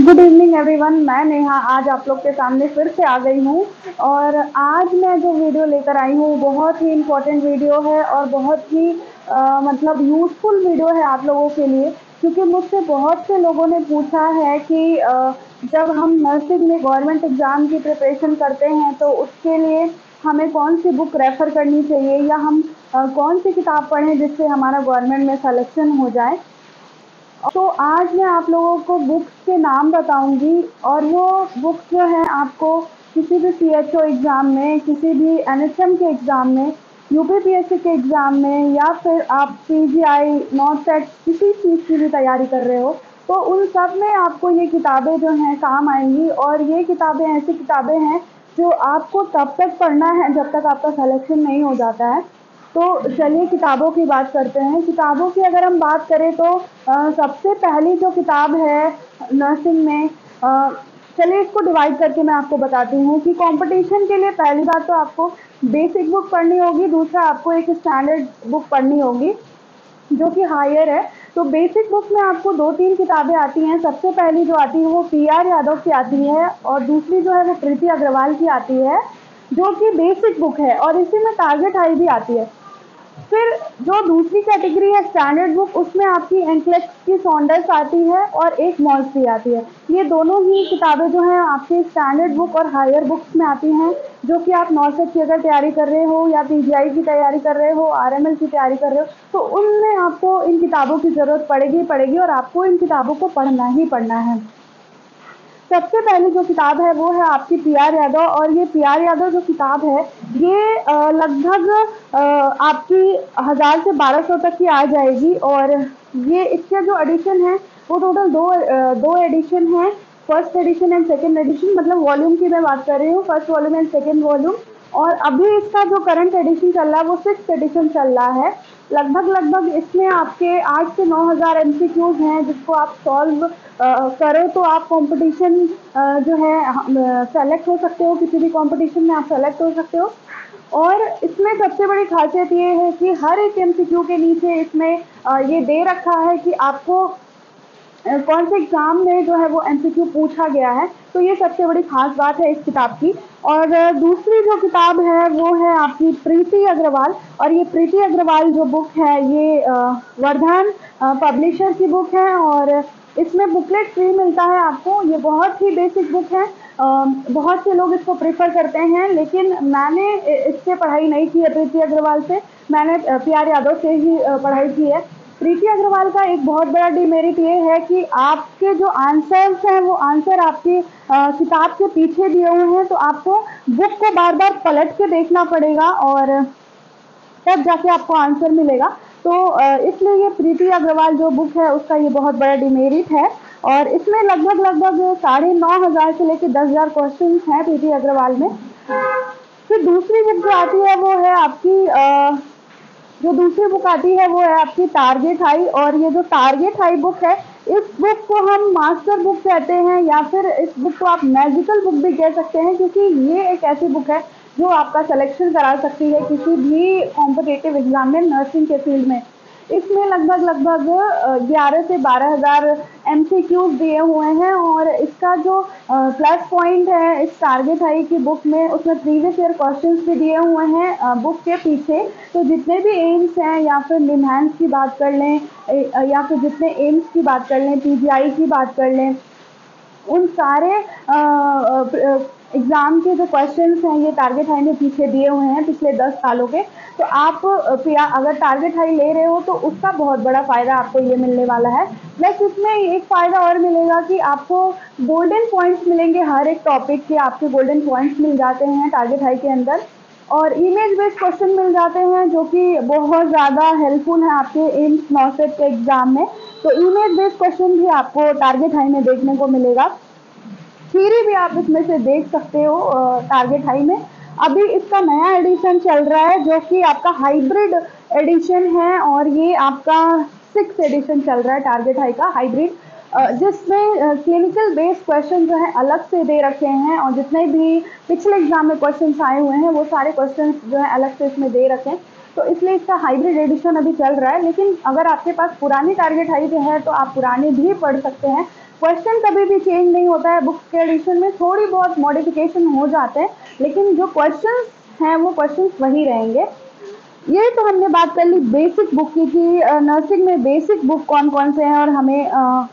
Good evening everyone. मैं नेहा आज आप लोग के सामने फिर से आ गई हूँ और आज मैं जो वीडियो लेकर आई हूँ बहुत ही इम्पोर्टेंट वीडियो है और बहुत ही मतलब यूज़फुल वीडियो है आप लोगों के लिए, क्योंकि मुझसे बहुत से लोगों ने पूछा है कि जब हम नर्सिंग में गवर्नमेंट एग्ज़ाम की प्रिपरेशन करते हैं तो उसके लिए हमें कौन सी बुक रेफ़र करनी चाहिए या हम कौन सी किताब पढ़ें जिससे हमारा गवर्नमेंट में सिलेक्शन हो जाए। तो आज मैं आप लोगों को बुक्स के नाम बताऊंगी और वो बुक्स जो है आपको किसी भी सीएचओ एग्ज़ाम में, किसी भी एनएचएम के एग्ज़ाम में, यूपीपीएससी के एग्ज़ाम में या फिर आप पीजीआई नॉट सेट किसी चीज़ की भी तैयारी कर रहे हो तो उन सब में आपको ये किताबें जो हैं काम आएंगी। और ये किताबें ऐसी किताबें हैं जो आपको तब तक पढ़ना है जब तक आपका सिलेक्शन नहीं हो जाता है। तो चलिए किताबों की बात करते हैं। किताबों की अगर हम बात करें तो सबसे पहली जो किताब है नर्सिंग में, चलिए इसको डिवाइड करके मैं आपको बताती हूँ कि कंपटीशन के लिए पहली बात तो आपको बेसिक बुक पढ़नी होगी, दूसरा आपको एक स्टैंडर्ड बुक पढ़नी होगी जो कि हायर है। तो बेसिक बुक में आपको 2-3 किताबें आती हैं। सबसे पहली जो आती है वो पीआर यादव की आती है और दूसरी जो है वो प्रीति अग्रवाल की आती है जो कि बेसिक बुक है और इसी में टारगेट हाई भी आती है। फिर जो दूसरी कैटेगरी है स्टैंडर्ड बुक, उसमें आपकी एनक्लेक्स की सॉन्डर्स आती है और एक मॉल्सी आती है। ये दोनों ही किताबें जो हैं आपकी स्टैंडर्ड बुक और हायर बुक्स में आती हैं, जो कि आप नॉसेट की अगर तैयारी कर रहे हो या पीजीआई की तैयारी कर रहे हो, आरएमएल की तैयारी कर रहे हो तो उनमें आपको इन किताबों की ज़रूरत पड़ेगी और आपको इन किताबों को पढ़ना ही पढ़ना है। सबसे पहली जो किताब है वो है आपकी पीआर यादव और ये पीआर यादव जो किताब है ये लगभग आपकी 1000 से 1200 तक की आ जाएगी। और ये इसके जो एडिशन है वो टोटल दो एडिशन है, first edition and second edition, मतलब वॉल्यूम की मैं बात कर रही हूँ, first volume and second volume. और अभी इसका जो करंट एडिशन चल रहा है वो 6th एडिशन चल रहा है। लगभग इसमें आपके 8 से 9000 एमसीक्यूज हैं जिसको आप सॉल्व करो तो आप कंपटीशन जो है सेलेक्ट हो सकते हो, किसी भी कंपटीशन में आप सेलेक्ट हो सकते हो। और इसमें सबसे बड़ी खासियत ये है कि हर एक एमसीक्यू के नीचे इसमें ये दे रखा है कि आपको कौन से एग्ज़ाम में जो है वो एमसीक्यू पूछा गया है। तो ये सबसे बड़ी खास बात है इस किताब की। और दूसरी जो किताब है वो है आपकी प्रीति अग्रवाल और ये प्रीति अग्रवाल जो बुक है ये वर्धमान पब्लिशर की बुक है और इसमें बुकलेट फ्री मिलता है आपको। ये बहुत ही बेसिक बुक है, बहुत से लोग इसको प्रेफर करते हैं, लेकिन मैंने इससे पढ़ाई नहीं की है प्रीति अग्रवाल से, मैंने पीआर यादव से ही पढ़ाई की है। प्रीति अग्रवाल का एक बहुत बड़ा डिमेरिट ये है कि आपके जो आंसर्स हैं वो आंसर आपकी किताब के पीछे दिए हुए हैं, तो आपको बुक को बार बार पलट के देखना पड़ेगा और तब जाके आपको आंसर मिलेगा। तो इसलिए ये प्रीति अग्रवाल जो बुक है उसका ये बहुत बड़ा डिमेरिट है। और इसमें लगभग 9500 से लेकर 10,000 क्वेश्चन हैं प्रीति अग्रवाल में। फिर दूसरी बुक जो आती है वो है आपकी जो दूसरी बुक आती है वो है आपकी टारगेट हाई। और ये जो टारगेट हाई बुक है इस बुक को हम मास्टर बुक कहते हैं या फिर इस बुक को आप मैजिकल बुक भी कह सकते हैं, क्योंकि ये एक ऐसी बुक है जो आपका सिलेक्शन करा सकती है किसी भी कॉम्पिटिटिव एग्जाम में नर्सिंग के फील्ड में। इसमें लगभग 11 से 12,000 एमसीक्यूज दिए हुए हैं और इसका जो प्लस पॉइंट है इस टारगेट हाई की बुक में, उसमें प्रीवियस ईयर क्वेश्चंस भी दिए हुए हैं बुक के पीछे। तो जितने भी एम्स हैं या फिर निम्हांस की बात कर लें या फिर जितने एम्स की बात कर लें, पीजीआई की बात कर लें, उन सारे एग्ज़ाम के जो क्वेश्चंस हैं ये टारगेट हाई में पीछे दिए हुए हैं पिछले 10 सालों के। तो आप अगर टारगेट हाई ले रहे हो तो उसका बहुत बड़ा फ़ायदा आपको ये मिलने वाला है। प्लस इसमें एक फ़ायदा और मिलेगा कि आपको गोल्डन पॉइंट्स मिलेंगे, हर एक टॉपिक के आपके गोल्डन पॉइंट्स मिल जाते हैं टारगेट हाई के अंदर। और इमेज बेस्ड क्वेश्चन मिल जाते हैं जो कि बहुत ज़्यादा हेल्पफुल है आपके एम्स नॉसेट के एग्ज़ाम में। तो इमेज बेस्ड क्वेश्चन भी आपको टारगेट हाई में देखने को मिलेगा। थ्योरी भी आप इसमें से देख सकते हो टारगेट हाई में। अभी इसका नया एडिशन चल रहा है जो कि आपका हाइब्रिड एडिशन है और ये आपका 6th एडिशन चल रहा है टारगेट हाई का हाइब्रिड, जिसमें क्लिनिकल बेस्ड क्वेश्चन जो है अलग से दे रखे हैं और जितने भी पिछले एग्जाम में क्वेश्चन आए हुए हैं वो सारे क्वेश्चन जो है अलग से इसमें दे रखे हैं। तो इसलिए इसका हाइब्रिड एडिशन अभी चल रहा है। लेकिन अगर आपके पास पुरानी टारगेट हाई है तो आप पुराने भी पढ़ सकते हैं, क्वेश्चन कभी भी चेंज नहीं होता है बुक्स के एडिशन में, थोड़ी बहुत मॉडिफिकेशन हो जाते हैं, लेकिन जो क्वेश्चंस हैं वो क्वेश्चंस वही रहेंगे। ये तो हमने बात कर ली बेसिक बुक की कि नर्सिंग में बेसिक बुक कौन कौन से हैं और हमें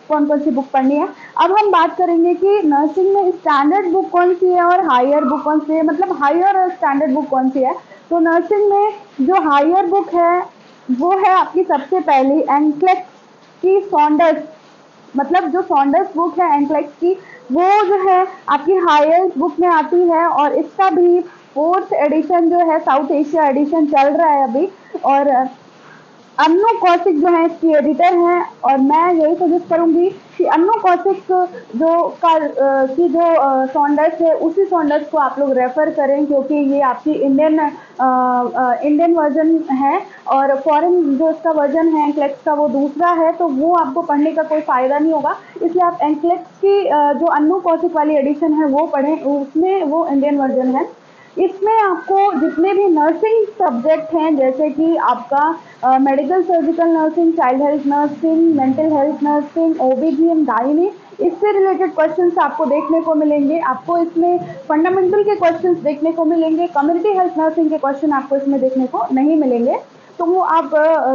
कौन कौन सी बुक पढ़नी है। अब हम बात करेंगे कि नर्सिंग में स्टैंडर्ड बुक कौन सी है और हायर बुक कौन सी है, मतलब हायर और स्टैंडर्ड बुक कौन सी है। तो नर्सिंग में जो हायर बुक है वो है आपकी सबसे पहली एनक्लेक्स की सॉन्डर्स, मतलब जो सॉन्डर्स बुक है एनक्लेक्स की, वो जो है आपकी हायर बुक में आती है और इसका भी 4th एडिशन जो है साउथ एशिया एडिशन चल रहा है अभी। और अन्नू कौशिक जो है इसकी एडिटर हैं और मैं यही सजेस्ट करूंगी कि अन्नू कौशिक की जो सॉन्डर्स है उसी सॉन्डर्स को आप लोग रेफर करें, क्योंकि ये आपकी इंडियन वर्जन है और फॉरेन जो इसका वर्जन है एनक्लेक्स का वो दूसरा है, तो वो आपको पढ़ने का कोई फ़ायदा नहीं होगा। इसलिए आप एनक्लेक्स की जो अन्नू कौशिक वाली एडिशन है वो पढ़ें, उसमें वो इंडियन वर्जन है। इसमें आपको जितने भी नर्सिंग सब्जेक्ट हैं जैसे कि आपका medical surgical nursing, child health nursing, mental health nursing, OBGYN, gynae, इससे रिलेटेड क्वेश्चंस आपको देखने को मिलेंगे। आपको इसमें फंडामेंटल के क्वेश्चंस देखने को मिलेंगे, कम्युनिटी हेल्थ नर्सिंग के क्वेश्चन आपको इसमें देखने को नहीं मिलेंगे, तो वो आप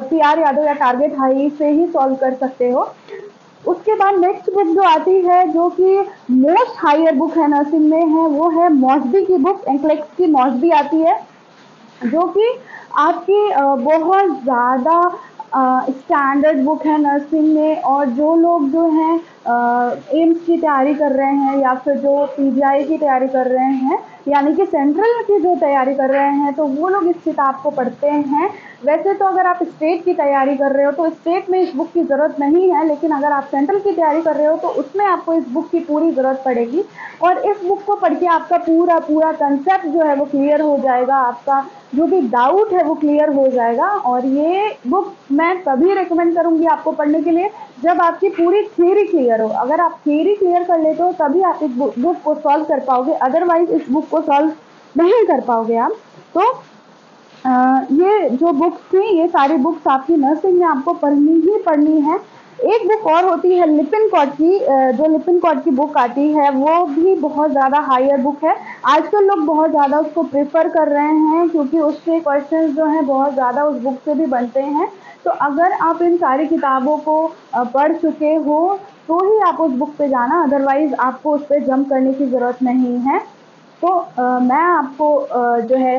PR यादव या टारगेट हाई से ही सॉल्व कर सकते हो। उसके बाद नेक्स्ट बुक जो आती है जो कि मोस्ट हायर बुक है नर्सिंग में है, वो है मॉसबी की बुक, एनक्लेक्स की मॉसबी आती है, जो कि आपकी बहुत ज़्यादा स्टैंडर्ड बुक है नर्सिंग में। और जो लोग जो हैं एम्स की तैयारी कर रहे हैं या फिर जो PGI की तैयारी कर रहे हैं, यानी कि सेंट्रल की जो तैयारी कर रहे हैं, तो वो लोग इस किताब को पढ़ते हैं। वैसे तो अगर आप स्टेट की तैयारी कर रहे हो तो स्टेट में इस बुक की ज़रूरत नहीं है, लेकिन अगर आप सेंट्रल की तैयारी कर रहे हो तो उसमें आपको इस बुक की पूरी ज़रूरत पड़ेगी। और इस बुक को पढ़ के आपका पूरा कंसेप्ट जो है वो क्लियर हो जाएगा, आपका जो भी डाउट है वो क्लियर हो जाएगा। और ये बुक मैं तभी रिकमेंड करूँगी आपको पढ़ने के लिए जब आपकी पूरी थ्योरी क्लियर हो। अगर आप थ्योरी क्लियर कर लेते हो तभी आप इस बुक को सॉल्व कर पाओगे, अदरवाइज इस बुक को सॉल्व नहीं कर पाओगे आप। तो ये जो बुक्स थी ये सारी बुक्स आपकी नर्सिंग में आपको पढ़नी ही पढ़नी है। एक बुक और होती है लिपिनकॉट की, जो लिपिनकॉट की बुक आती है वो भी बहुत ज़्यादा हायर बुक है। आजकल लोग बहुत ज़्यादा उसको प्रेफर कर रहे हैं क्योंकि उसके क्वेश्चंस जो हैं बहुत ज़्यादा उस बुक से भी बनते हैं। तो अगर आप इन सारी किताबों को पढ़ चुके हो तो ही आप उस बुक पे जाना, अदरवाइज आपको उस पर जंप करने की ज़रूरत नहीं है। तो मैं आपको जो है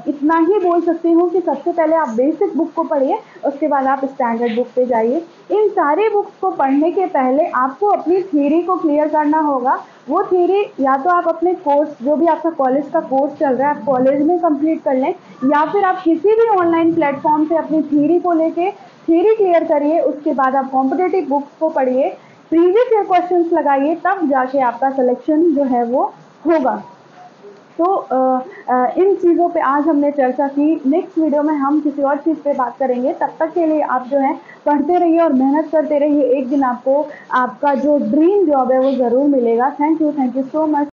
इतना ही बोल सकती हूँ कि सबसे पहले आप बेसिक बुक को पढ़िए, उसके बाद आप स्टैंडर्ड बुक पे जाइए। इन सारी बुक्स को पढ़ने के पहले आपको अपनी थ्योरी को क्लियर करना होगा। वो थ्योरी या तो आप अपने कोर्स, जो भी आपका कॉलेज का कोर्स चल रहा है, आप कॉलेज में कंप्लीट कर लें, या फिर आप किसी भी ऑनलाइन प्लेटफॉर्म से अपनी थ्योरी को लेके थ्योरी क्लियर करिए। उसके बाद आप कॉम्पिटिटिव बुक्स को पढ़िए, प्रीवियस ईयर क्वेश्चंस लगाइए, तब जाके आपका सिलेक्शन जो है वो होगा। तो इन चीज़ों पे आज हमने चर्चा की। नेक्स्ट वीडियो में हम किसी और चीज़ पे बात करेंगे। तब तक के लिए आप जो है पढ़ते रहिए और मेहनत करते रहिए, एक दिन आपको आपका जो ड्रीम जॉब है वो ज़रूर मिलेगा। Thank you so much.